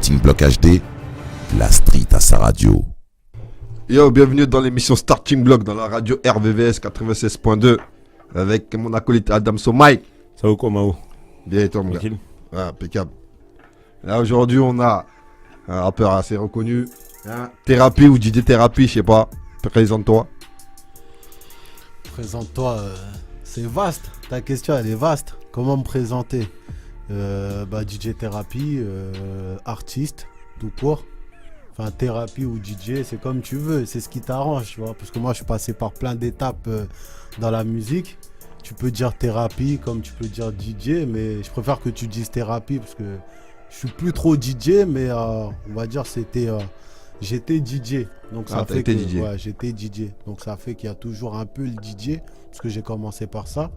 Starting Block HD, la street à sa radio. Yo, bienvenue dans l'émission Starting Block dans la radio RVVS 96.2 avec mon acolyte Adamso Mike. Ça va quoi, Mao? Bien et toi, mon gars? Tranquille. Ouais, impeccable. Là, aujourd'hui, on a un rappeur assez reconnu. Hein, Thérapie ou DJ Thérapie, je sais pas. Présente-toi. Présente-toi, c'est vaste. Ta question, elle est vaste. Comment me présenter? DJ Thérapie, artiste, tout court. Enfin, Thérapie ou DJ, c'est comme tu veux. C'est ce qui t'arrange, tu vois. Parce que moi, je suis passé par plein d'étapes dans la musique. Tu peux dire Thérapie comme tu peux dire DJ, mais je préfère que tu dises Thérapie parce que je suis plus trop DJ, mais on va dire j'étais DJ. Donc ça fait que DJ. Ouais, j'étais DJ. Donc ça fait qu'il y a toujours un peu le DJ parce que j'ai commencé par ça.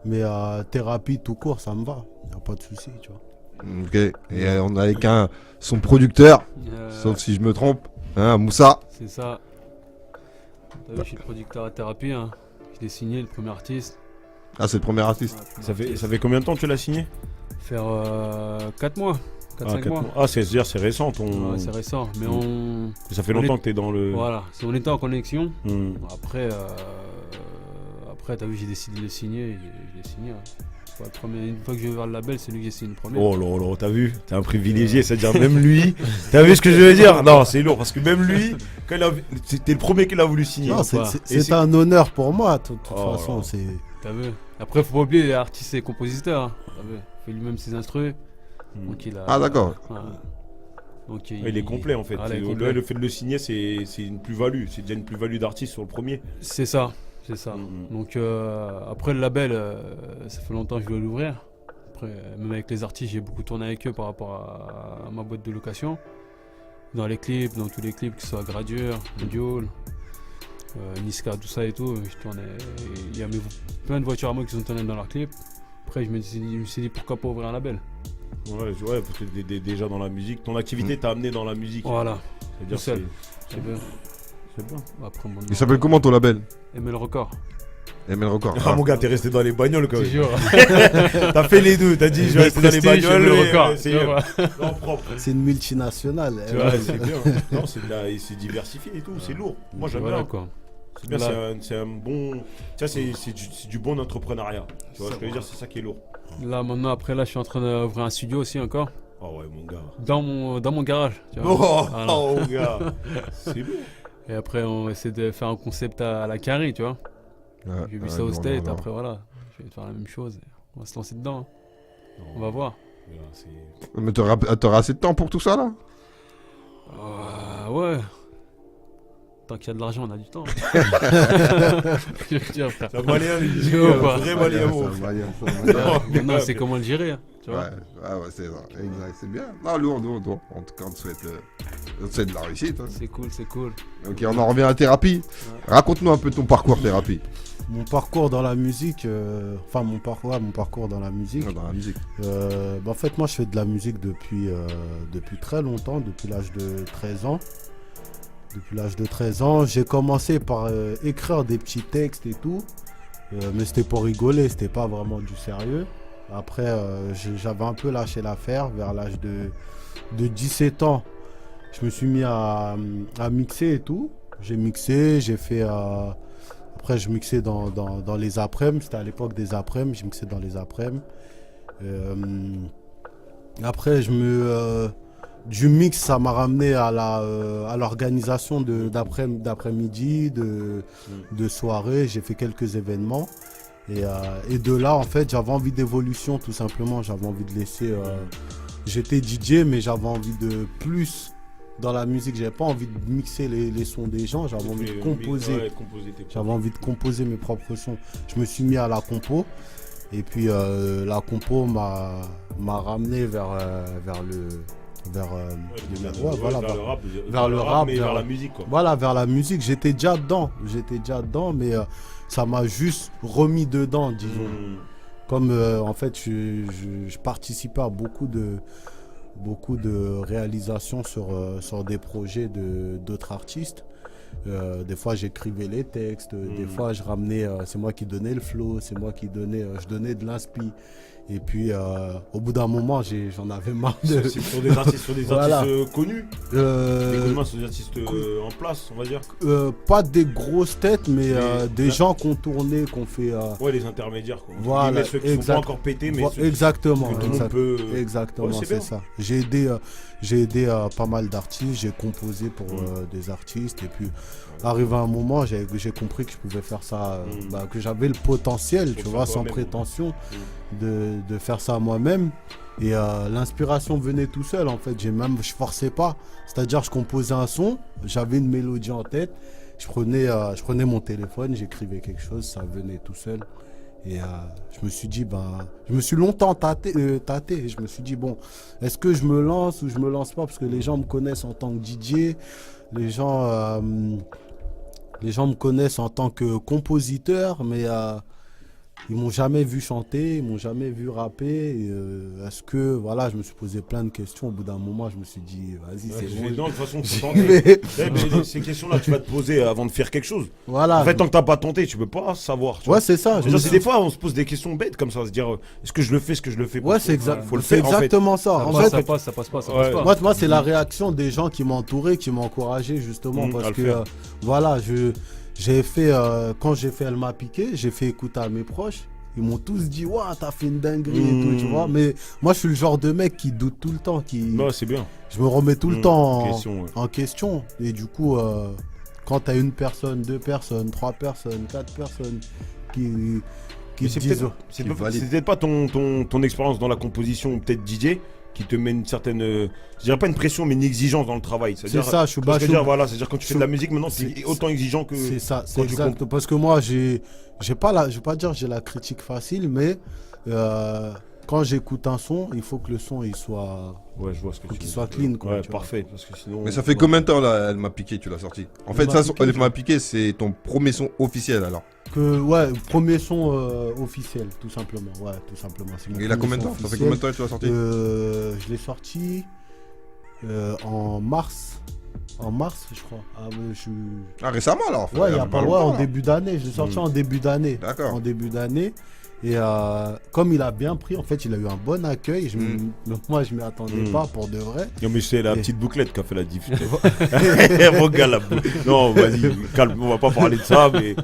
Mais Thérapie tout court, ça me va. Il n'y a pas de souci, tu vois. Ok. Et on a avec son producteur, sauf si je me trompe, hein, Moussa. C'est ça. T'as vu, je suis le producteur à Thérapie. Hein. Je l'ai signé, le premier artiste. Ah, c'est le premier artiste. Ça fait combien de temps que tu l'as signé? Faire 4 mois. 4-5 mois. Ah, c'est-à-dire c'est récent ton... Ouais, c'est récent. Mais Ça fait longtemps que t'es dans le... Voilà, on était en connexion. Hmm. Après, t'as vu, j'ai décidé de le signer. Je l'ai signé. Ouais. Une fois que j'ai ouvert le label, c'est lui qui a signé le premier. Oh là là, t'as vu? T'es un privilégié, c'est-à-dire même lui... T'as vu ce que je veux dire? Non, c'est lourd, parce que même lui, c'était le premier qu'il a voulu signer. Non, c'est un honneur pour moi, de toute façon. Là. C'est... T'as vu? Après, faut pas oublier les artistes et compositeurs. Hein. T'as vu? Il fait lui-même ses instrus. Donc il a... Ah, d'accord. Ouais. Donc, Il est complet en fait. Ah, il est complet. Le fait de le signer, c'est une plus-value. C'est déjà une plus-value d'artiste sur le premier. C'est ça. C'est ça. Donc après le label, ça fait longtemps que je dois l'ouvrir. Après, même avec les artistes, j'ai beaucoup tourné avec eux par rapport à ma boîte de location. Dans les clips, dans tous les clips, que ce soit Gradure, Diol, Niska, tout ça et tout. Je tournais. Il y a plein de voitures à moi qui sont tournées dans leurs clips. Après, je me suis dit pourquoi pas ouvrir un label. Ouais, parce que déjà dans la musique, ton activité t'a amené dans la musique. Voilà. C'est-à-dire C'est bien. C'est bien. Après, Il s'appelle comment ton label? ML Record. ML Record. Ah mon gars, t'es resté dans les bagnoles quand même. Toujours. T'as fait les deux, t'as dit je vais rester dans les bagnoles. C'est une multinationale. Tu vois, c'est bien. Non, c'est diversifié et tout, c'est lourd. Moi j'aime bien. Quoi. C'est bien, c'est un bon. Tu vois, c'est du bon entrepreneuriat. Tu vois, je veux dire, c'est ça qui est lourd. Là maintenant, après là, je suis en train d'ouvrir un studio aussi encore. Oh ouais, mon gars. Dans mon garage. Tu vois. Oh mon gars. C'est lourd. Et après, on essaie de faire un concept à la Carrie, tu vois. Ouais, j'ai vu ça au State, après voilà. Je vais faire la même chose. On va se lancer dedans. Hein. On va voir. Mais t'auras assez de temps pour tout ça là? Ouais. Tant qu'il y a de l'argent, on a du temps. Je veux dire, frère. C'est un malien, lui. Vrai malien. Non, c'est comment le gérer. Hein, tu vois. Ouais, c'est ça. Exact, c'est bien. Non, lourd. En tout cas, on te souhaite de la réussite. Hein. C'est cool. Ok, on en revient à Thérapie. Ouais. Raconte-nous un peu ton parcours Thérapie. Mon parcours dans la musique, mon parcours dans la musique. Ouais, dans la musique. En fait, moi, je fais de la musique depuis très longtemps, depuis l'âge de 13 ans. Depuis l'âge de 13 ans, j'ai commencé par écrire des petits textes et tout. Mais c'était pour rigoler, c'était pas vraiment du sérieux. Après, j'avais un peu lâché l'affaire vers l'âge de 17 ans. Je me suis mis à mixer et tout. J'ai mixé, j'ai fait... Après, je mixais dans les après-midi. C'était à l'époque des après-midi. Je mixais dans les après-midi. Après, du mix, ça m'a ramené à l'organisation d'après-midi, de soirée. J'ai fait quelques événements. Et de là, en fait, j'avais envie d'évolution, tout simplement. J'avais envie de laisser... J'étais DJ, mais j'avais envie de plus dans la musique. J'avais pas envie de mixer les sons des gens. J'avais envie de composer. J'avais envie de composer mes propres sons. Je me suis mis à la compo. Et puis, la compo m'a ramené vers le rap, vers la musique quoi. Voilà, vers la musique. J'étais déjà dedans, mais ça m'a juste remis dedans, disons. Comme en fait je participais à beaucoup de réalisations sur des projets d'autres artistes. Des fois, j'écrivais les textes. Des fois, je ramenais. C'est moi qui donnais le flow. C'est moi qui donnais. Je donnais de l'inspi. Et puis, au bout d'un moment, j'en avais marre de. C'est sur des artistes, Voilà. connus. Des sur des artistes en place, on va dire. Pas des grosses têtes, mais Mais- des gens qu'on tournait, qu'on fait. Ouais, les intermédiaires, quoi. Voilà, Mais ceux qui sont exact. pas encore pétés, mais ceux Exactement. que tout le monde peut. Exactement, Ouais, c'est c'est bien. ça. J'ai aidé pas mal d'artistes, j'ai composé pour des artistes et puis arrivé à un moment, j'ai compris que je pouvais faire ça, que j'avais le potentiel, tu Pour vois, faire sans toi-même. prétention de faire ça moi-même. Et l'inspiration venait tout seul en fait, je forçais pas. C'est-à-dire je composais un son, j'avais une mélodie en tête, je prenais mon téléphone, j'écrivais quelque chose, ça venait tout seul. Et je me suis dit, je me suis longtemps tâté. Et je me suis dit, bon, est-ce que je me lance ou je me lance pas? Parce que les gens me connaissent en tant que DJ, les gens me connaissent en tant que compositeur, mais ils m'ont jamais vu chanter, ils m'ont jamais vu rapper. Et, est-ce que, voilà, je me suis posé plein de questions. Au bout d'un moment, je me suis dit, vas-y, c'est bon. Non, de toute façon, J'y faut tenter. vais. Mais ces questions-là, tu vas te poser avant de faire quelque chose. Voilà. En fait, tant que t'as pas tenté, tu peux pas savoir. tu vois. Ouais, c'est ça. je C'est-à-dire, me c'est suis- des fois, on se pose des questions bêtes comme ça, se dire, est-ce que je le fais, est-ce que je le fais pas. Ouais, c'est exact. Faut le C'est faire, en fait. exactement ça. Ça En passe, fait, ça passe, ça passe pas, ça Ouais. passe pas. moi, c'est la réaction des gens qui m'entouraient, qui m'encourageaient justement À parce le que faire. voilà, j'ai fait quand j'ai fait Elle m'a piqué, j'ai fait écouter à mes proches. Ils m'ont tous dit waouh, t'as fait une dinguerie et tout, tu vois. Mais moi, je suis le genre de mec qui doute tout le temps, Ouais, c'est bien. je me remets tout le temps Question, ouais. en question. Et du coup, quand t'as une personne, deux personnes, trois personnes, quatre personnes qui Mais te c'est disent peut-être c'est Qui pas- valide. c'est peut-être pas ton expérience dans la composition, ou peut-être DJ, qui te met une certaine, je dirais pas une pression, mais une exigence dans le travail. c'est ça, je suis Tu vois ce que je veux bas. dire, voilà, c'est-à-dire quand tu fais de la musique maintenant, c'est- c'est autant exigeant que. C'est ça, c'est quand tu exact. Parce que moi, je vais pas dire que j'ai la critique facile, mais quand j'écoute un son, il faut que le son il soit, Ouais, je vois ce que faut tu qu'il veux soit dire. clean, quoi. Ouais, tu vois. parfait, parce que sinon. Mais ça fait combien de temps là, Elle m'a piqué, tu l'as sorti? En fait, m'a ça, piqué, Elle m'a piqué, c'est ton premier son officiel alors. Ouais, premier son officiel, tout simplement. Ouais, tout simplement. C'est mon Et il a premier combien de son temps? Ça fait officiel. combien de temps que tu l'as sorti? Je l'ai sorti en mars. En mars, je crois. Ah, ouais, Ah, récemment alors? Ouais, il y a pas, ouais, en longtemps, là. début d'année. Je l'ai sorti en début d'année. D'accord. En début d'année. Et comme il a bien pris, en fait, il a eu un bon accueil. Donc moi, je m'y attendais pas pour de vrai. Non, mais c'est la Et- petite bouclette qui a fait la diff. Regarde la bouclette. Non, vas-y, calme, on va pas parler de ça, mais.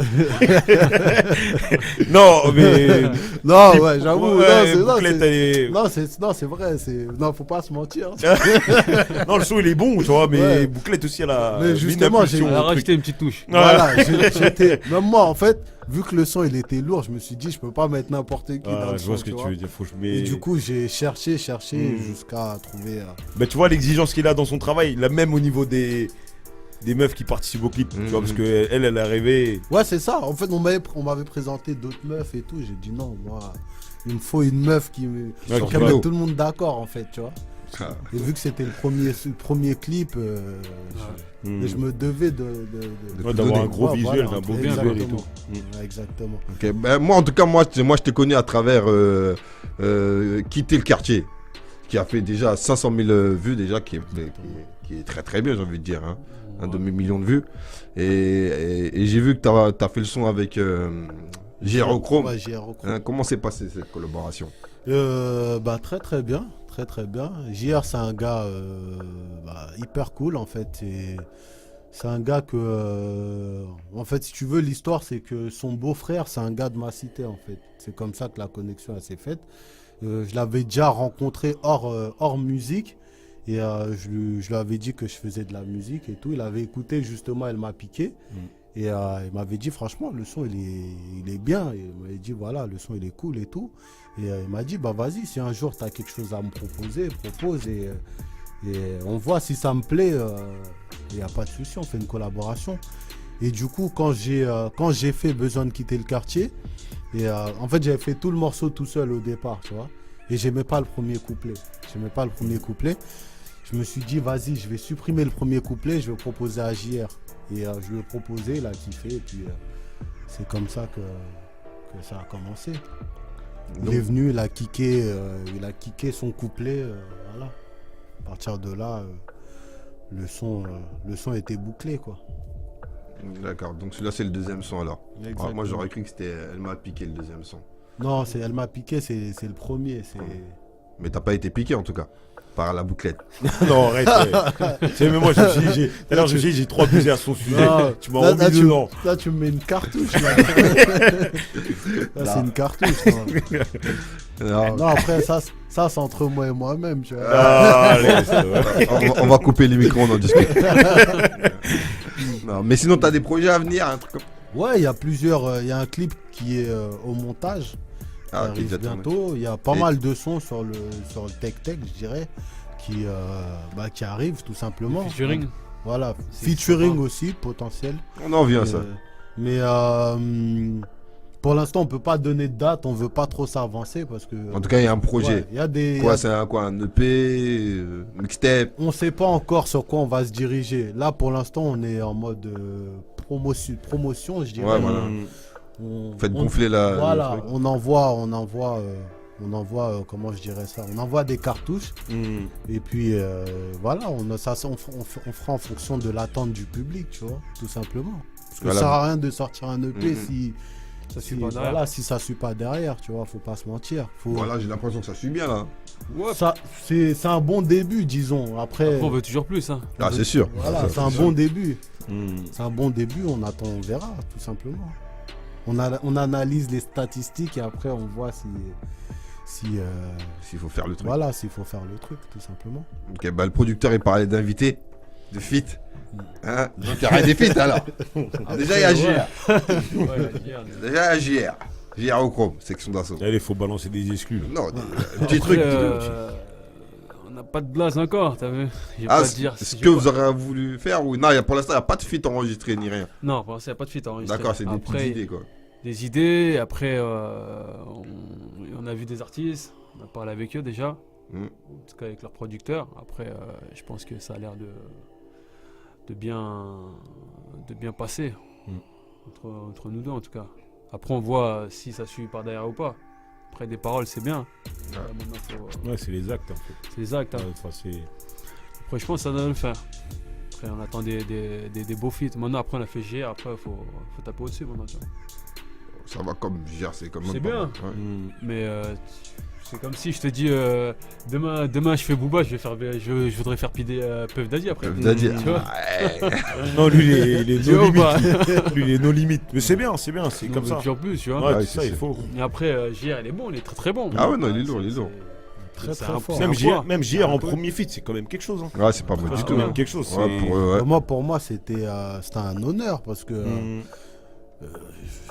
Non, mais. Non, ouais, j'avoue. Ouais, non, bouclette, elle est- non, c'est vrai. Non, faut pas se mentir. Non, le son il est bon, tu vois, mais Ouais. bouclette aussi, elle a. Mais mis une justement, impulsion Elle a au truc. rajouté une petite touche. Voilà, même moi, en fait, vu que le son il était lourd, je me suis dit, je peux pas mettre n'importe qui dans Ah, le je vois son, ce que tu vois. veux dire. Faut que je Et mets. du coup, j'ai cherché jusqu'à trouver. Bah, tu vois l'exigence qu'il a dans son travail, la même au niveau des meufs qui participent au clip, tu vois, parce que elle est arrivée. Ouais, c'est ça. En fait, on m'avait présenté d'autres meufs et tout. J'ai dit non, moi, il me faut une meuf qui Ouais, qui qui met flow. tout le monde d'accord, en fait, tu vois. Ah. Et vu que c'était le premier clip, je me devais de Ouais, d'avoir donner. un gros Ouais, visuel, voilà, d'un beau visuel et exactement. tout. Ouais, exactement. Ok, ben, moi en tout cas, moi je t'ai connu à travers Quitter le quartier, qui a fait déjà 500 000 vues déjà, qui est très très bien, j'ai envie de dire, hein. Un demi-million de vues. Et j'ai vu que tu as fait le son avec JR Chrome. Ouais, JR Chrome. Hein, comment s'est passée cette collaboration? Très très bien, très bien. JR c'est un gars hyper cool en fait. Et c'est un gars que, en fait, si tu veux, l'histoire c'est que son beau-frère c'est un gars de ma cité en fait. C'est comme ça que la connexion elle s'est faite. Je l'avais déjà rencontré hors musique et je lui avais dit que je faisais de la musique et tout. Il avait écouté justement Elle m'a piqué. Et il m'avait dit franchement le son il est bien. Et il m'avait dit voilà le son il est cool et tout. Et il m'a dit bah vas-y si un jour tu as quelque chose à me proposer, propose et on voit si ça me plaît. Il n'y a pas de souci, on fait une collaboration. Et du coup quand j'ai fait Besoin de quitter le quartier, et en fait j'avais fait tout le morceau tout seul au départ, tu vois. Et j'aimais pas le premier couplet. Je me suis dit vas-y je vais supprimer le premier couplet, je vais proposer à JR. Et je lui ai proposé, il a kiffé, et puis c'est comme ça que ça a commencé. Il est venu, il a kické son couplet, voilà. À partir de là, le son était bouclé, quoi. D'accord, donc celui-là c'est le deuxième son alors. Ah, Exactement. moi j'aurais cru que c'était Elle m'a piqué le deuxième son. Non, elle m'a piqué, c'est le premier. Mais t'as pas été piqué en tout cas, par la bouclette. Non, arrête. Tu sais, mais moi, je me suis dit, tout à l'heure, je me suis dit, j'ai trop abusé à son sujet. Non, Tu m'as remis dedans. Là, tu me mets une cartouche. Là, c'est une cartouche. Non, après, ça c'est entre moi et moi-même. Tu vois. Ah, allez, c'est vrai. On va couper les micros, on en discute. Non, mais sinon t'as des projets à venir, un truc comme... Ouais, il y a plusieurs. Il y a un clip qui est au montage. Ah, qui ok, arrive déjà tourné. bientôt. Il y a pas Et- mal de sons sur le Tech Tech, je dirais, qui arrivent tout simplement. Featuring. Voilà, C'est featuring sympa. aussi potentiel. On en vient à ça. Mais pour l'instant, on peut pas donner de date. On veut pas trop s'avancer parce que. En tout cas, il y a un projet. ouais, il y a des. Quoi, c'est un EP, mixtape. On sait pas encore sur quoi on va se diriger. Là, pour l'instant, on est en mode promotion, je dirais. Ouais, voilà. Faites gonfler la. Voilà, le truc. on envoie, comment je dirais ça, on envoie des cartouches et puis voilà, on fera en fonction de l'attente du public, tu vois, tout simplement. Parce que Voilà. ça sert à rien de sortir un EP si Ça suit pas derrière. voilà, si ça suit pas derrière, tu vois, faut pas se mentir. Voilà, j'ai l'impression que ça suit bien là. Ouais. Ça, c'est un bon début, disons. Après, Après, on veut toujours plus. Hein. Ah, c'est sûr. voilà, Ça, c'est un sûr. bon début. Mm. C'est un bon début, on attend, on verra, tout simplement. On analyse les statistiques et après on voit s'il faut faire le truc. voilà, s'il faut faire le truc, tout simplement. Ok, bah le producteur il parlait d'invités, de feat. Hein, donc il y aura des feats alors. Déjà il y a JR. Déjà il y a JR. JR au chrome, section d'assaut. Allez, faut balancer des exclus. Là. Non, petit Après, truc. on n'a pas de blase encore, t'as vu. Je vais Ah, pas te dire. ce je que vais vous pas- aurez voulu faire ou non, pour l'instant il n'y a pas de feat enregistré ni rien. Non, pour l'instant, il n'y a pas de feat enregistré. D'accord, c'est des Après, petites idées quoi. Des idées, après, on a vu des artistes, on a parlé avec eux déjà, Mm. en tout cas avec leurs producteurs. Après, je pense que ça a l'air de bien passer entre nous deux en tout cas. Après, on voit si ça suit par derrière ou pas. Après, des paroles, c'est bien. Maintenant, Ouais, c'est les actes en fait. c'est les actes. Hein. Ouais, enfin, c'est- Après, je pense que ça doit le faire. Après, on attend des beaux feats. Maintenant, après, on a fait GR. Après, il faut taper au-dessus maintenant. Tu vois. Ça va comme JR, c'est comme même C'est pas bien. mal. Ouais. Mm. Mais c'est comme si je te dis demain je fais Booba, je voudrais faire Puff Daddy après. Puff Daddy, Tu vois. ouais. Non, lui, il est Tu no vois ou pas limite. Lui, il est no limite. Mais c'est bien, c'est On comme veut ça. toujours plus, tu vois. Ouais, Ouais, c'est ça, c'est il faut. Et après, JR, il est bon, il est très très bon. Ah ouais, non, il est lourd, il est lourd. Très, C'est très un- fort. c'est un Même poids. JR, C'est un en peu- premier feat, c'est quand même quelque chose. Hein. Ouais, c'est pas bon Ah, du C'est tout. quand hein. même quelque chose. Ouais, c'est- pour eux, ouais. Pour moi, c'était un honneur parce que Mm. je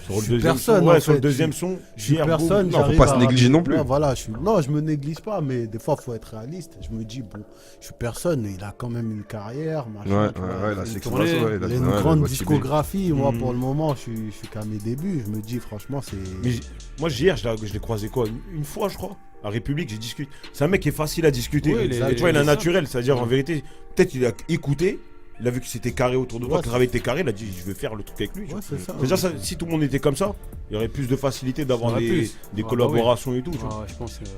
Sur le suis deuxième personne, son, ouais, en sur le fait, deuxième son, je suis JR, personne. boum. Non, faut j'arrive pas se à- négliger non plus. Ouais, voilà, non, je me néglige pas, mais des fois, faut être réaliste. Je me dis, bon, je suis personne, il a quand même une carrière, machin, Ouais, tu vois, ouais, la il section tournée, d'assaut, ouais, il a la- une ouais, grande la discographie. Moi, Mm. pour le moment, je suis qu'à mes débuts. Je me dis, franchement, c'est. Mais moi, JR, je l'ai croisé quoi une fois, je crois. À République, j'ai discuté. C'est un mec qui est facile à discuter. Oui, il est- Tu vois, il est il est naturel. C'est-à-dire, en vérité, peut-être il a écouté, il a vu que c'était carré autour de toi, Ouais, que le travail était carré, il a dit, je vais faire le truc avec lui. tu Ouais, vois. c'est ça. Déjà, si tout le monde était comme ça, il y aurait plus de facilité d'avoir Il y en a des plus. Ah, bah collaborations et tout. tu vois. Ouais, je pense que ça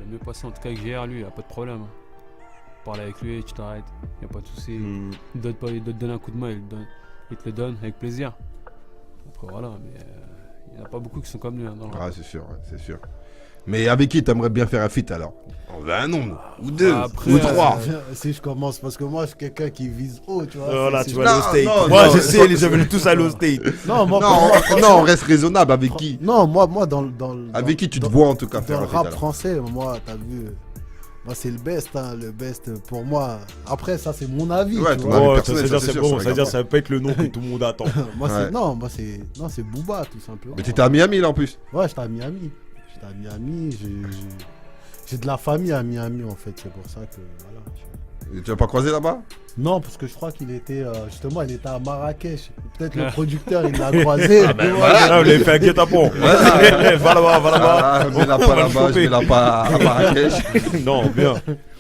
va mieux passer en tout cas avec GR, lui, il a pas de problème. Parle avec lui, tu t'arrêtes, il n'y a pas de souci. Mm. Il doit te donner un coup de main, il te le donne avec plaisir. Après voilà, mais il n'y en a pas beaucoup qui sont comme lui. Hein, dans le rap. Ah, c'est sûr, ouais, c'est sûr. Mais avec qui t'aimerais bien faire un feat alors? On veut un nombre, ou deux, Après, ou trois. Si je commence, parce que moi, je suis quelqu'un qui vise haut, tu vois. Voilà, c'est- tu c'est- vas Non, au State. non, Moi, non, je non, sais, les non, gens veulent tous aller au State. Non, moi, Non, non, on reste raisonnable. Avec qui? non, moi dans Avec qui tu te dans- vois en tout cas faire Dans un le feat rap alors? français, moi, t'as vu, moi c'est le best, hein, le best pour moi. Après, ça c'est mon avis. Ouais, tu ton vois. avis Oh, personnel, c'est-à-dire, ça, c'est c'est bon, sûr, ça c'est-à-dire, regarde ça va pas être le nom que tout le monde attend. Moi, Ouais. c'est Booba tout simplement. Mais t'étais à Miami là en plus. Ouais, j'étais à Miami. J'étais à Miami. J'ai de la famille à Miami en fait, c'est pour ça que voilà. Et tu l'as pas croisé là-bas? Non, parce que je crois qu'il était justement, il était à Marrakech. Peut-être le producteur il l'a croisé. ben Ouais. voilà. Ah, vous l'avez fait un guet-apens. Voilà. Va là-bas, va là-bas. Ah, je mets la On pas va le là-bas, je choper. mets la pas à Marrakech. Non, bien.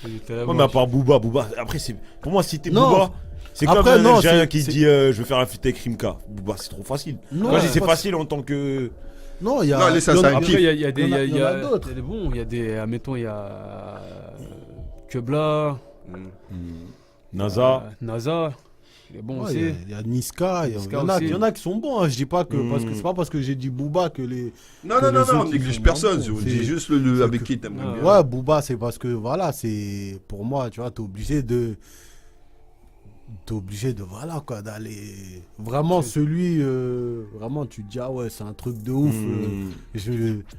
Il était là, Ouais, moi, mais à part Booba, après, pour moi, si t'es Non. Booba, c'est comme Après, un non, Algérien c'est- qui c'est- dit je vais faire un feat avec Rimka. Booba, c'est trop facile. Non, Moi, je dis c'est pas- facile en tant que. Non, il y a. Non, allez, ça, il y en c'est a- un Après, il y a des, Il y en a- il y il y en a a d'autres. des bons, il y a des, admettons, il y a Kebla, NASA. il il est bon Ouais, aussi. il y a Niska, il Niska y en a, aussi. il y en a qui sont bons. Hein. Je dis pas que parce que c'est pas parce que j'ai dit Booba que les. Non, que non, les non, autres, on ils néglige sont personne. bons. On dit C'est- juste c'est avec que- qui t'aimes Ah, bien. Ouais, Booba, c'est parce que voilà, c'est pour moi, tu vois, t'es obligé de voilà quoi, d'aller vraiment celui vraiment tu te dis ah ouais, c'est un truc de ouf.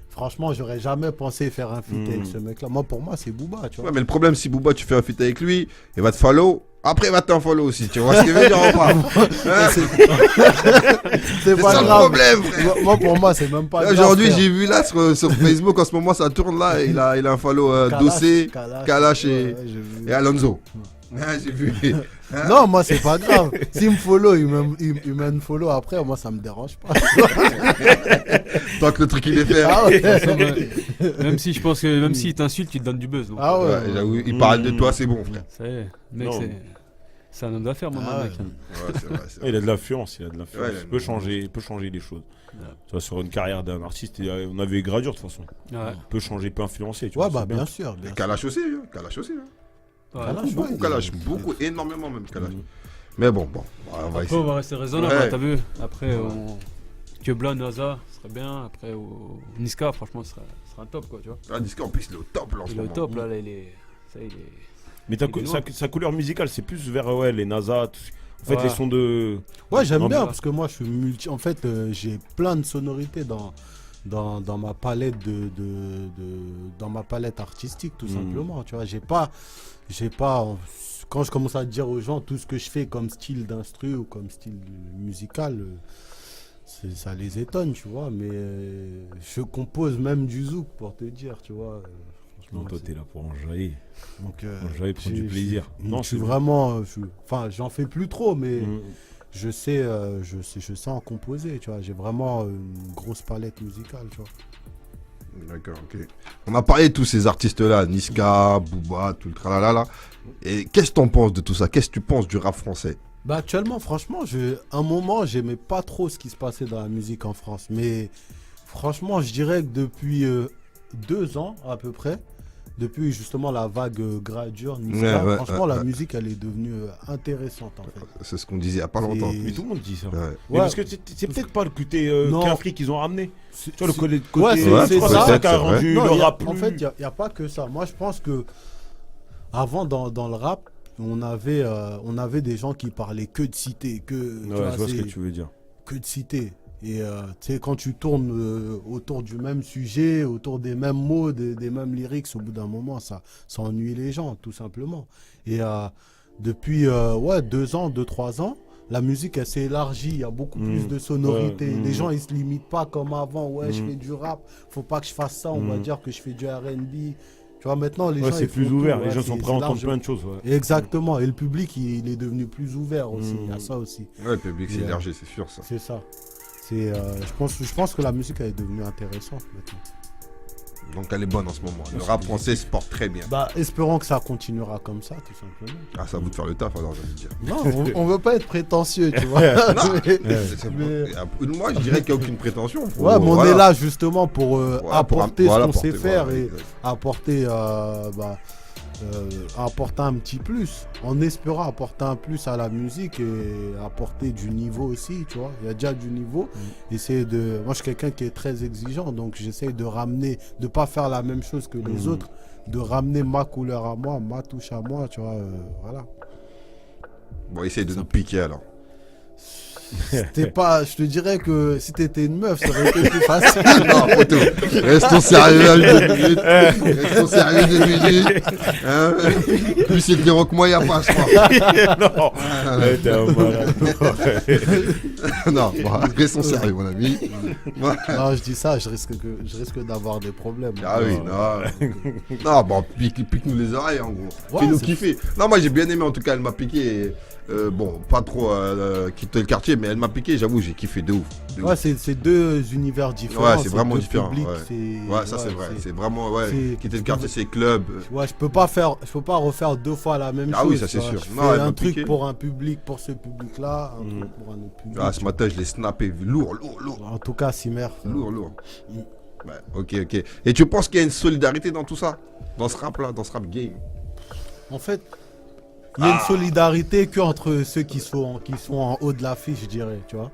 Franchement, j'aurais jamais pensé faire un feat avec ce mec là. Moi pour moi, c'est Booba, tu vois. Ouais, mais le problème, si Booba, tu fais un feat avec lui, il va te follow. Après, il va t'unfollow aussi. Tu vois ce qu'il veut dire ou pas? Hein? C'est C'est pas ça le grave. problème, frère. Moi pour moi, c'est même pas Là, grave, aujourd'hui, frère. j'ai vu là sur Facebook, en ce moment, ça tourne là. Il a un follow Dossé, Kalash ouais, j'ai vu. et Alonso. Ah, j'ai vu. Hein? Non, moi c'est pas grave. S'il me follow, il me follow après, moi ça me dérange pas. Tant que le truc il est fait. Ah ouais. Même si je pense que même s'il t'insulte, il te donne du buzz. Donc, Ah ouais. Ouais, j'avoue, il parle de toi, c'est bon, frère. ça y est, mec, Non. c'est un homme d'affaires, mon Ah mec. ouais. Ouais, c'est vrai, c'est vrai. Il a de l'influence, il a de l'influence. Ouais, Il peut changer les choses. Tu vois, sur une carrière d'un artiste, on avait Gradure de toute façon. Ouais. Il peut changer, il peut influencer. Tu Ouais, vois, bah c'est bien sûr. Bien sûr. Kalash aussi, hein. Kalash aussi. Hein. Ouais. Kalash, Beaucoup, ouais, Kalash. il- Beaucoup, énormément même, Kalash. Mais bon, on va Après, essayer. on va rester raisonnable, Ouais. hein, t'as vu. Après, Kebla, NASA, ce serait bien. Après, Niska, franchement, ce serait un top, quoi, tu vois. Ah, Discord, en plus, il est au top là en ce Il est au moment. top, là, il est. Ça, il est. Mais Il est loin. sa couleur musicale, c'est plus vers les NASA. En fait, Ouais. les sons de. Ouais, j'aime Non, bien mais- parce que moi je suis multi. En fait, j'ai plein de sonorités dans ma palette dans ma palette artistique, tout simplement. Tu vois, j'ai pas. Quand je commence à dire aux gens tout ce que je fais comme style d'instru ou comme style musical, ça les étonne, tu vois. Mais je compose même du zouk pour te dire, tu vois. Non, toi, t'es là pour enjailler. Donc, Enjailler, prendre du plaisir. Non, je suis c'est vraiment. Enfin, j'en fais plus trop, mais. Mm. Je sais en composer, tu vois. J'ai vraiment une grosse palette musicale, tu vois. D'accord, ok. On a parlé de tous ces artistes-là, Niska, Booba, tout le tralala. Et qu'est-ce que t'en penses de tout ça? Qu'est-ce que tu penses du rap français? Bah actuellement, franchement, un moment, j'aimais pas trop ce qui se passait dans la musique en France. Mais franchement, je dirais que depuis 2 ans à peu près, depuis justement la vague Gradure, Niska, Ouais, franchement, la ouais. musique, elle est devenue intéressante en fait. C'est ce qu'on disait il y a pas longtemps. C'est- Mais tout le monde dit ça. Ouais. Mais Ouais. parce que c'est peut-être pas le côté Non. qu'Afrique qu'ils ont ramené. Tu vois, le C'est- côté. Ouais, c'est Ouais, c'est peut-être, ça. qui a c'est rendu Non, le y a- rap en plus- fait, il n'y a pas que ça. Moi, je pense que avant, dans le rap, on avait des gens qui parlaient que de cité, Ouais, je vois ce que tu veux dire. que de cité. Et tu sais, quand tu tournes autour du même sujet, autour des mêmes mots, des mêmes lyrics, au bout d'un moment, ça ennuie les gens, tout simplement. Et depuis 2 ans, 2-3 ans, la musique, elle s'est élargie. Il y a beaucoup plus de sonorités. Ouais, Les gens, ils se limitent pas comme avant. Ouais, je Mm. fais du rap. Faut pas que je fasse ça. On va Mm. dire que je fais du R&B. Tu vois, maintenant, les Ouais, gens, c'est ils plus font tout. ouvert. Ouais, Les gens sont c'est- prêts à c'est entendre large. plein de choses. Ouais. Exactement. Et le public, il est devenu plus ouvert aussi. Il y a Mm. ça aussi. Ouais, le public s'est Yeah. élargi, c'est sûr ça. C'est ça. Je pense que la musique elle est devenue intéressante maintenant. Donc elle est bonne en ce moment. Le rap français se porte très bien. Bah, espérons que ça continuera comme ça, tout simplement. Ah, ça à vous de faire le taf alors, j'ai envie de dire. Non, on veut pas être prétentieux, tu vois. Non, mais- moi je dirais qu'il n'y a aucune prétention. Faut- Ouais, mais on voilà. est là justement pour Voilà, apporter voilà, ce qu'on sait apporter, faire voilà, et apporter un petit plus, en espérant apporter un plus à la musique et apporter du niveau aussi, tu vois. Il y a déjà du niveau. Moi, je suis quelqu'un qui est très exigeant, donc j'essaie de ramener, de pas faire la même chose que les autres, de ramener ma couleur à moi, ma touche à moi, tu vois. Voilà. Bon, essaye de nous piquer alors. C'était pas, je te dirais que si t'étais une meuf, ça aurait été plus facile. Non, photo. Restons sérieux à 2 minutes. Restons sérieux 2 minutes. Hein, plus éclairant que moi, il n'y a pas, je crois. Non Ouais, t'es un malade. Non, bon, restons sérieux, mon ami. Ouais. Non, je dis ça, je risque d'avoir des problèmes. Ah oui, non. Non, bon, pique-nous les oreilles en gros. Ouais, Fais-nous c'est- kiffer. Non, moi j'ai bien aimé en tout cas, elle m'a piqué. Et, bon, pas trop quitter le quartier, mais elle m'a piqué, j'avoue, j'ai kiffé de ouf. de Ouais, ouf. c'est 2 univers différents. Ouais, c'est vraiment deux différent. publics, Ouais. Ouais, ça c'est vrai. C'est vraiment, ouais. c'est- Quitter le quartier, c'est club. Ouais, je peux pas refaire 2 fois la même Ah chose. oui, ça, tu c'est vois. sûr. Je Non, fais elle m'a un truc piqué. pour un public, pour ce public-là, un truc pour un autre public. Ah, ce matin, je l'ai snappé. Lourd. En tout cas, Simer. Lourd. Ouais, ok. Et tu penses qu'il y a une solidarité dans tout ça? Dans ce rap-là, dans ce rap game? En fait, Il y a une solidarité qu'entre ceux qui sont en haut de l'affiche, je dirais, tu vois.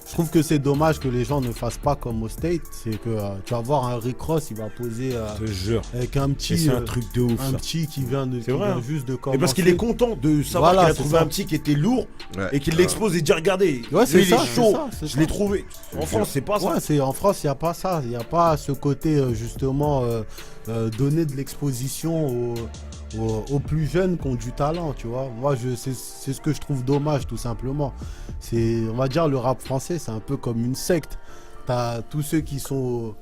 Je trouve que c'est dommage que les gens ne fassent pas comme au State. C'est que tu vas voir un Rick Ross, il va poser Je te jure. avec un Et petit, c'est un truc de ouf. un ça. petit qui vient, C'est vrai, hein. juste de commencer. Et parce qu'il est content de savoir Voilà, qu'il a c'est trouvé ça. un petit qui était lourd Ouais. et qu'il l'expose et dit regardez, Ouais, c'est lui, il ça, est c'est chaud. ça, c'est Je ça. l'ai trouvé. En France, c'est pas ça. Ouais, en France, il n'y a pas ça. Il n'y a pas ce côté, justement, donner de l'exposition aux plus jeunes qui ont du talent, tu vois. Moi, c'est ce que je trouve dommage, tout simplement. On va dire, le rap français, c'est un peu comme une secte. T'as tous ceux qui sont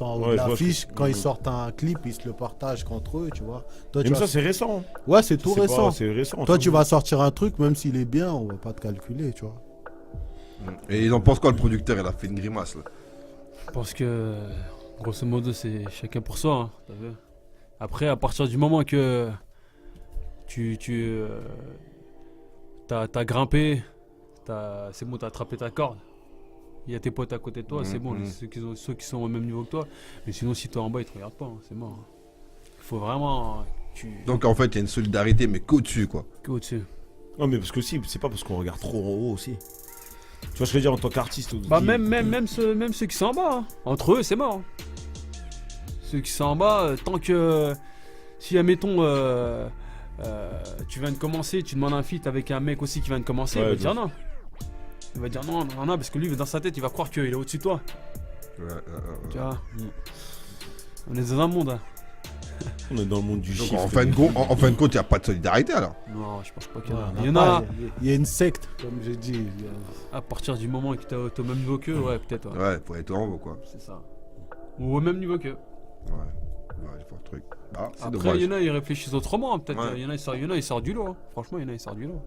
en haut Ouais, de je vois l'affiche, ce que- quand ils sortent un clip, ils se le partagent qu'entre eux, tu vois. Toi, Mais ça, c'est récent. Ouais, c'est tout C'est pas- récent. C'est récent. Toi, tu vas sortir un truc, même s'il est bien, on va pas te calculer, tu vois. Et il en pense quoi, le producteur? Il a fait une grimace, là. Je pense que, grosso modo, c'est chacun pour soi. Hein, t'as vu. Après, à partir du moment que t'as grimpé, c'est bon, t'as attrapé ta corde. Il y a tes potes à côté de toi, c'est bon, ceux qui sont au même niveau que toi. Mais sinon, si toi en bas, ils te regardent pas, hein, c'est mort. Hein. Il faut vraiment Donc en fait, il y a une solidarité, mais qu'au-dessus, quoi. au-dessus. Non, mais parce que si, c'est pas parce qu'on regarde trop en haut aussi. Tu vois ce que je veux dire en tant qu'artiste. Bah qui- même ceux qui sont en bas, hein. Entre eux, c'est mort. Hein. Ceux qui sont en bas, tant que si admettons tu viens de commencer, tu demandes un feat avec un mec aussi qui vient de commencer, Ouais, il va bien dire non. Il va dire non, parce que lui, dans sa tête, il va croire qu'il est au-dessus de toi. Tu vois. On est dans un monde. Hein. On est dans le monde du Donc chiffre. en fin de compte, il n'y a pas de solidarité, alors. Non, je pense pas qu'il y Ouais, en a. on Il y en pas- a il y a une secte, comme j'ai dit. à partir du moment que t'es au même niveau qu'eux, ouais, peut-être. Ouais. Ouais, pour être en haut, quoi. C'est ça. Ou au même niveau qu'eux. Ouais, il faut un truc. Ah, c'est Après, dommage. il y en a, ils réfléchissent autrement. Hein, peut-être. Ouais. Il y en a, ils sortent du lot. Hein. Franchement, il y en a, ils sortent du lot.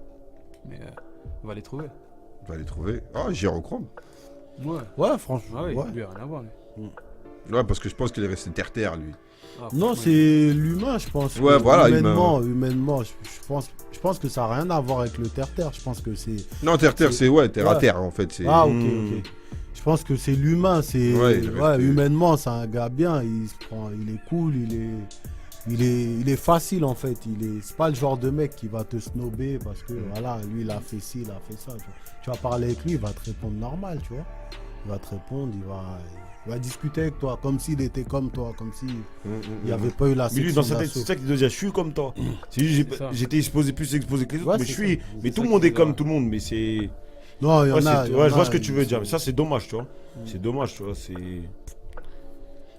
Mais on va les trouver. On va les trouver. Ah, Gyrochrome. Ouais. Ouais, franchement. Ah oui, ouais. lui, rien à voir. Lui. Ouais, parce que je pense qu'il est resté terre-terre, lui. Ah, Non, franchement, c'est l'humain, je pense. Ouais, que voilà, humainement, je pense que ça n'a rien à voir avec le terre-terre. Je pense que c'est. Non, terre-terre, c'est ouais, terre à Ouais. terre, en fait. C'est... Ah, ok, Hmm. ok. Je pense que c'est l'humain. C'est Ouais, il est resté- humainement, c'est un gars bien. Il est cool, il est facile en fait. C'est pas le genre de mec qui va te snober parce que voilà, lui il a fait ci, il a fait ça. Tu vas parler avec lui, il va te répondre normal, tu vois. Il va te répondre, il va discuter avec toi comme s'il était comme toi, comme si il n'y avait pas eu la Mais lui, section dans sa tête, d'assaut. c'est ça qu'il doit dire je suis comme toi. C'est juste, C'est ça. j'étais plus exposé que les autres, Ouais, mais je c'est suis. ça. Mais C'est tout le ça monde qui est est comme grave. tout le monde, mais c'est. Non, il y en Ouais, a. je vois ce que tu veux dire, mais ça, c'est dommage, tu vois. C'est dommage, tu vois. C'est.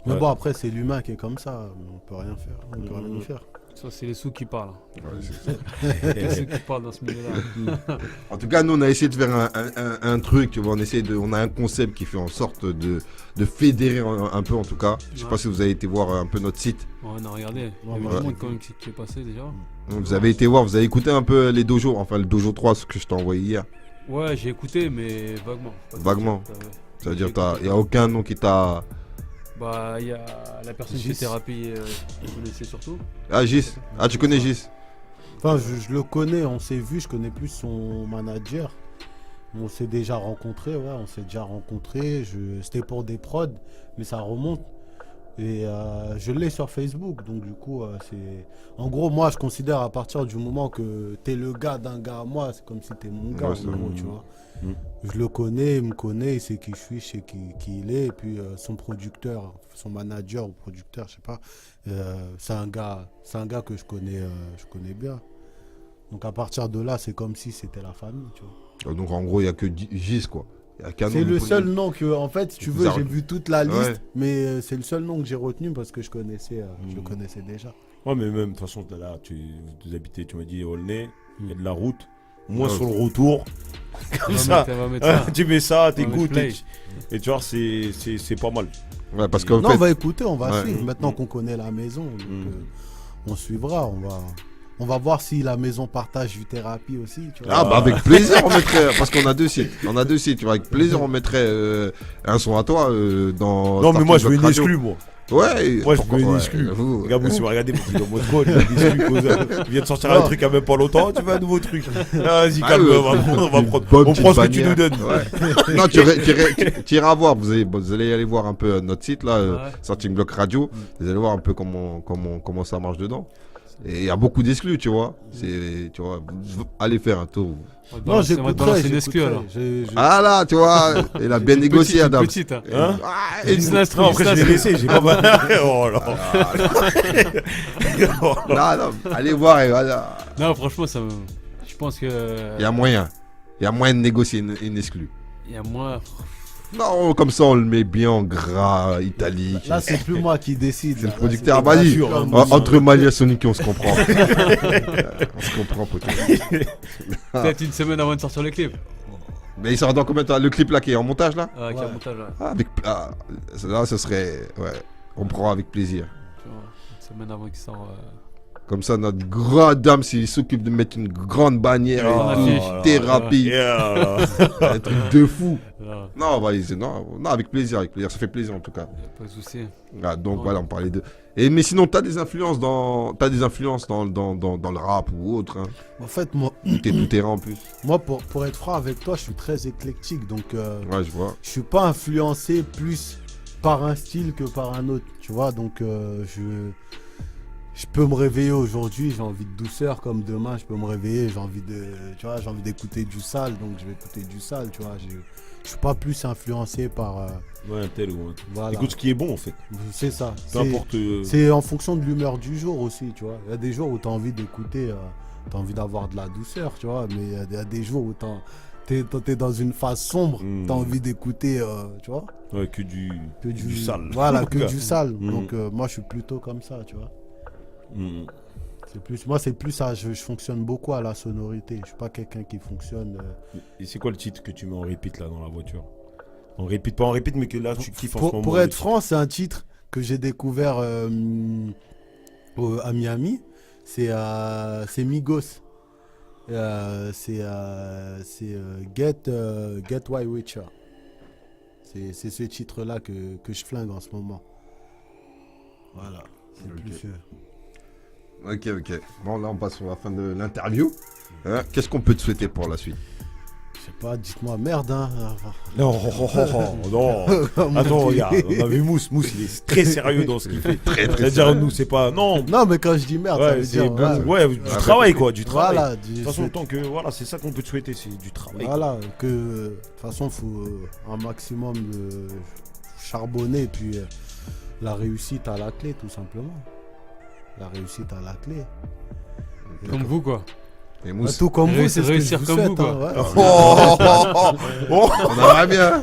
Mais Ouais. bon, après, c'est l'humain qui est comme ça. On peut rien faire. On peut rien y faire. Ça, c'est les sous qui parlent. Ouais, c'est ça. Les sous qui parlent dans ce milieu-là. En tout cas, nous, on a essayé de faire un truc, tu vois. On a un concept qui fait en sorte de fédérer un peu, en tout cas. Je sais Ouais. pas si vous avez été voir un peu notre site. Ouais, on a regardé. Il y avait Ouais. du monde quand même qui est passé déjà. Vous avez été voir, vous avez écouté un peu les dojos, enfin le dojo 3, ce que je t'ai envoyé hier. Ouais, j'ai écouté, mais vaguement. Pas tout Vaguement. de suite, ouais. Ça veut dire J'ai qu'il écouté. n'y a aucun nom qui t'a... Bah, il y a la personne qui fait Gis. thérapie, vous connaissez surtout. Ah, Gis. Ah, tu connais Gis? Enfin, je le connais, on s'est vu, je connais plus son manager. On s'est déjà rencontrés, ouais, on s'est déjà rencontrés. C'était pour des prods, mais ça remonte. Et je l'ai sur Facebook, donc du coup, c'est. En gros, moi, je considère à partir du moment que t'es le gars d'un gars à moi, c'est comme si t'es mon gars, Ouais, en c'est gros, vrai. tu vois. Mm. Je le connais, il me connaît, il sait qui je suis, je sais qui il est. Et puis son producteur, son manager ou producteur, je sais pas, c'est un gars que je connais bien. Donc à partir de là, c'est comme si c'était la famille, tu vois. Donc en gros, il n'y a que Gis, quoi. Il y a qu'un C'est nom le de seul police. nom que, en fait, si tu Vous veux, avez- j'ai vu toute la liste, Ouais. mais c'est le seul nom que j'ai retenu parce que je le connaissais déjà. Ouais, mais même, de toute façon, là, vous habitez, tu m'as dit Aulnay, il y a de la route. Moi, Ouais. sur le retour, comme ça, On va mettre ça. tu mets ça, On va t'écoutes, mettre et tu vois, c'est pas mal. Ouais, parce qu'en Non, fait... on va écouter, on va Ouais. suivre. Maintenant qu'on connaît la maison, donc, on suivra, on va voir si la maison partage du thérapie aussi, tu vois. Ah bah avec plaisir on mettrait, parce qu'on a deux sites, tu vois, avec plaisir on mettrait un son à toi dans... Non, mais moi, je veux Starting une Block Radio. exclue, moi. Ouais, Moi, je pourquoi- veux une ouais, exclue. j'avoue. Regarde, vous, si vous regardez, vous dites, moi, trop, il y a des exclus, il vient de sortir un Non. truc il y a même pas longtemps, tu veux un nouveau truc. Ah, vas-y, Ah, calme, ouais, on va prendre, une bonne on prend ce que tu petite nous donnes. Ouais. Non, tu iras voir, vous allez aller voir un peu notre site là, Ouais. Starting Block Radio, vous allez voir un peu comment ça marche dedans. Et il y a beaucoup d'exclus, tu vois. Tu vois, allez faire un tour. Non, C'est une exclu alors. Ah là, tu vois, il a bien négocié, Une Adam. petite, hein. Hein Ah, Une une- instru, Non, après, je l'ai laissé, j'ai pas mal. Oh là. Non, non, allez voir, et voilà. Non, franchement, je pense que. Il y a moyen. Il y a moyen de négocier une exclue. Il y a moins. Non, comme ça, on le met bien en gras, italique. Là, c'est plus moi qui décide. C'est le là, producteur. c'est Vas-y, sûr, hein. entre Mali et Sonic, on se comprend. On se comprend, poteau. Peut-être une semaine avant de sortir le clip. Mais il sort dans combien de temps? Le clip là qui est en montage là? Avec Ouais. un montage, ouais. Là, ce serait. Ouais, on prend avec plaisir. Tu vois, une semaine avant qu'il sort. Comme ça, notre grand dame, s'il s'occupe de mettre une grande bannière, Oh, et affiche. tout, thérapie, Yeah. un truc de fou. Là, Non, vas-y, non, avec plaisir, avec plaisir. Ça fait plaisir en tout cas. y a pas de souci. Ah, donc Ouais. voilà, on parlait de. Mais sinon, t'as des influences dans le rap ou autre. Hein. En fait, moi, T'es tout terrain en plus. pour être franc avec toi, je suis très éclectique. Donc, Ouais, je vois. je suis pas influencé plus par un style que par un autre. Tu vois, donc je peux me réveiller aujourd'hui, j'ai envie de douceur, comme demain, je peux me réveiller, j'ai envie d'écouter du sale, donc je vais écouter du sale, tu vois. Je suis pas plus influencé par. Ouais, un tel ou un tel. Voilà. Écoute ce qui est bon en fait. C'est ça. Peu importe. C'est en fonction de l'humeur du jour aussi, tu vois. Il y a des jours où tu as envie d'écouter, tu as envie d'avoir de la douceur, tu vois. Mais il y a des jours où t'es dans une phase sombre, tu as envie d'écouter, tu vois. Ouais, que du sale. Voilà, En que tout cas. du sale. Mm. Donc moi, je suis plutôt comme ça, tu vois. Mm. Moi, c'est plus ça. Je fonctionne beaucoup à la sonorité. Je suis pas quelqu'un qui fonctionne. Et c'est quoi le titre que tu mets en repeat là dans la voiture? En repeat, pas en repeat, mais que là tu kiffes en ce moment. Pour le être titre. franc, c'est un titre que j'ai découvert à Miami. C'est Migos. C'est Get Why Richer. C'est ce titre-là que je flingue en ce moment. Voilà. C'est Ok. plus. Ok. Bon, là, on passe sur la fin de l'interview. Hein, qu'est-ce qu'on peut te souhaiter pour la suite? Je sais pas, dites-moi merde, hein. Non, non. Attends, regarde, on a vu Mousse, il est très sérieux dans ce qu'il fait. Très C'est-à-dire, nous, c'est pas. Non, Non, mais quand je dis merde, ça ouais, veut c'est dire. du travail, quoi, du travail. Voilà, De toute façon, tant que. Voilà, c'est ça qu'on peut te souhaiter, c'est du travail. quoi. voilà, que de toute façon, il faut un maximum de charbonner, et puis la réussite à la clé, tout simplement. La réussite à la clé. Comme vous, quoi. Et Mousse. Tout comme vous, c'est ce que je réussir vous comme souhaite, vous, quoi. hein, ouais. On aimerait bien.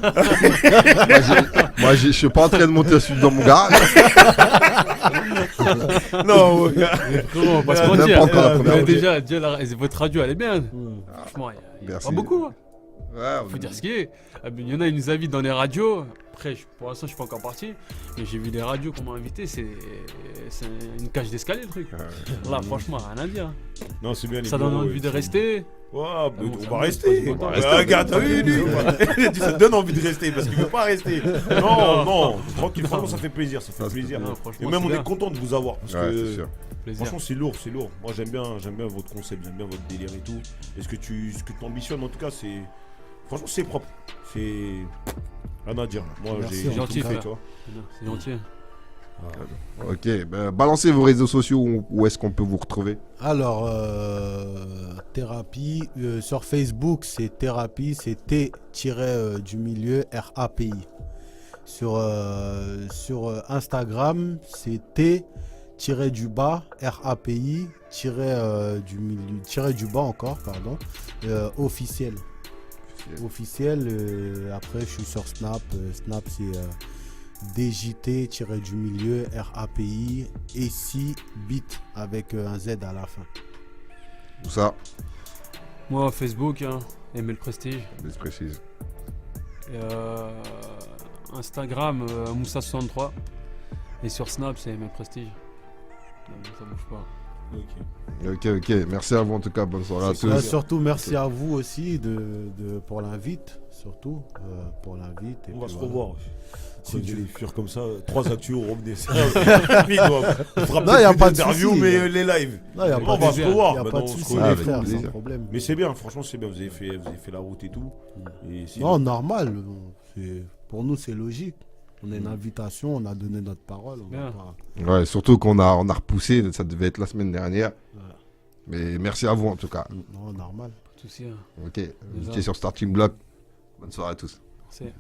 Moi, je suis pas en train de monter dans mon garage. Non, ouais. Comment on va pas se Même mentir. pas encore la première Mais journée. déjà votre radio, elle est bien. Franchement, il y a Merci. pas beaucoup. Hein. Ouais, Faut dire ce qui est. Il y en a, ils nous invitent dans les radios. Après, pour l'instant, je suis pas encore parti. Mais j'ai vu les radios qu'on m'a invité. C'est une cage d'escalier, le truc. Là, franchement, rien à dire. Non, c'est bien. les Ça donne bureaux, envie de c'est- rester. Ouais, bon, on ça va me- rester. on va Ouais, rester. regarde, t'as vu, lui il a dit, ça te donne envie de rester parce qu'il veut pas rester. Non, tranquille, franchement, ça fait plaisir, ça fait Ça, plaisir. Non, Et franchement, même c'est on bien. est content de vous avoir parce Ouais, c'est que sûr. Plaisir. franchement, c'est lourd. Moi, j'aime bien votre concept, j'aime bien votre délire et tout. Et ce que tu ambitionnes, en tout cas, c'est. Franchement, c'est propre. C'est. Rien à dire. Moi, Merci, j'ai c'est gentil, tout fait, frère. tu vois. C'est gentil. Ok, ben, balancez vos réseaux sociaux, où est-ce qu'on peut vous retrouver? Alors, thérapie, sur Facebook, c'est thérapie, c'est T- du milieu RAPI. Sur Instagram, c'est T-du-bas RAPI, du milieu, du bas encore, pardon, officiel. Officiel, après je suis sur Snap, Snap c'est DJT-du-milieu RAPI et si bit avec un Z à la fin. Tout ça, Moi, Facebook, hein, Aimer le Prestige. je précise. Et, Instagram, Moussa63. Et sur Snap, c'est Aimer le Prestige. Donc, ça bouge pas. Ok, merci à vous en tout cas, bonne soirée à tous. Surtout merci à vous aussi pour l'invite, surtout pour l'invite. et On va puis se voilà. revoir. Si Si Dieu- tu fuir comme ça, 3 actus, on revenait. On fera Non, y a peut-être pas plus de d'interviews, souci. mais les lives. Non, y a On pas va de se revoir. y a Bah pas non, de on se souci, connaît, les avec frères, plaisir. sans problème. Mais c'est bien, franchement, c'est bien. Vous avez fait la route et tout. Et c'est- Non, normal. Pour nous, c'est logique. On a une invitation, on a donné notre parole. On va Bien. pas- Ouais, surtout qu'on a repoussé, ça devait être la semaine dernière. Ouais. Mais merci à vous en tout cas. Non, normal. Pas de souci, hein. Ok, vous étiez sur Starting Block. Bonne soirée à tous. C'est- Ouais.